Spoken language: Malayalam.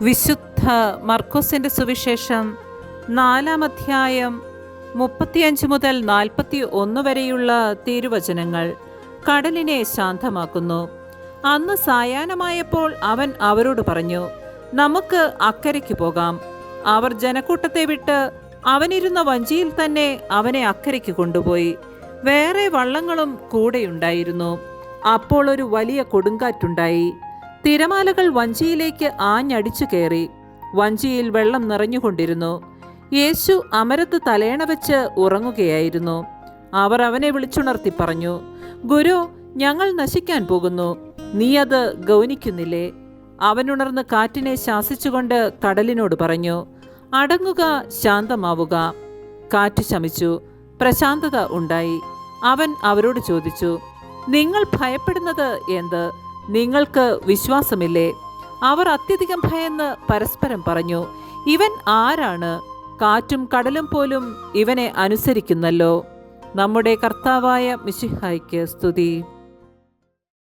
വിശുദ്ധ മർക്കോസിന്റെ സുവിശേഷം 4-ാം അധ്യായം 35 മുതൽ 41 വരെയുള്ള തിരുവചനങ്ങൾ. കടലിനെ ശാന്തമാക്കുന്നു. അന്ന് സായാഹ്നമായപ്പോൾ അവൻ അവരോട് പറഞ്ഞു, നമുക്ക് അക്കരയ്ക്ക് പോകാം. അവർ ജനക്കൂട്ടത്തെ വിട്ട് അവനിരുന്ന വഞ്ചിയിൽ തന്നെ അവനെ അക്കരയ്ക്ക് കൊണ്ടുപോയി. വേറെ വള്ളങ്ങളും കൂടെയുണ്ടായിരുന്നു. അപ്പോൾ ഒരു വലിയ കൊടുങ്കാറ്റുണ്ടായി. തിരമാലകൾ വഞ്ചിയിലേക്ക് ആഞ്ഞടിച്ചു കയറി. വഞ്ചിയിൽ വെള്ളം നിറഞ്ഞുകൊണ്ടിരുന്നു. യേശു അമരത്ത് തലയണ വെച്ച് ഉറങ്ങുകയായിരുന്നു. അവർ അവനെ വിളിച്ചുണർത്തി പറഞ്ഞു, ഗുരു, ഞങ്ങൾ നശിക്കാൻ പോകുന്നു. നീ അത് ഗൗനിക്കുന്നില്ലേ? അവനുണർന്ന് കാറ്റിനെ ശാസിച്ചുകൊണ്ട് കടലിനോട് പറഞ്ഞു, അടങ്ങുക, ശാന്തമാവുക. കാറ്റ് ശമിച്ചു, പ്രശാന്തത ഉണ്ടായി. അവൻ അവരോട് ചോദിച്ചു, നിങ്ങൾ ഭയപ്പെടുന്നത് എന്ത്? നിങ്ങൾക്ക് വിശ്വാസമില്ലേ? അവർ അത്യധികം ഭയന്ന് പരസ്പരം പറഞ്ഞു, ഇവൻ ആരാണ്? കാറ്റും കടലും പോലും ഇവനെ അനുസരിക്കുന്നല്ലോ. നമ്മുടെ കർത്താവായ മിശിഹായ്ക്ക് സ്തുതി.